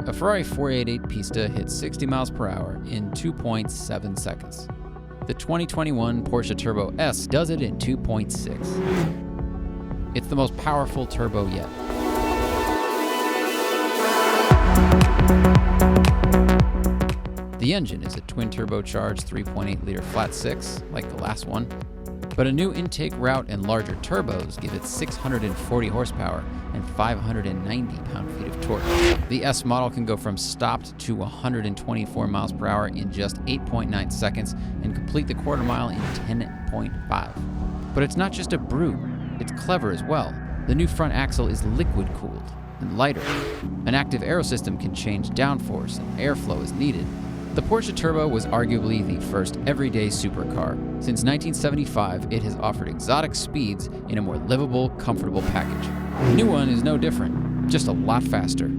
A Ferrari 488 Pista hits 60 miles per hour in 2.7 seconds. The 2021 Porsche Turbo S does it in 2.6. It's the most powerful turbo yet. The engine is a twin-turbocharged 3.8-liter flat-six, like the last one, but a new intake route and larger turbos give it 640 horsepower and 590 pound-feet of torque. The S model can go from stopped to 124 miles per hour in just 8.9 seconds and complete the quarter mile in 10.5. But it's not just a brute, it's clever as well. The new front axle is liquid-cooled and lighter. An active aerosystem can change downforce and airflow as needed. The Porsche Turbo was arguably the first everyday supercar. Since 1975, it has offered exotic speeds in a more livable, comfortable package. The new one is no different, just a lot faster.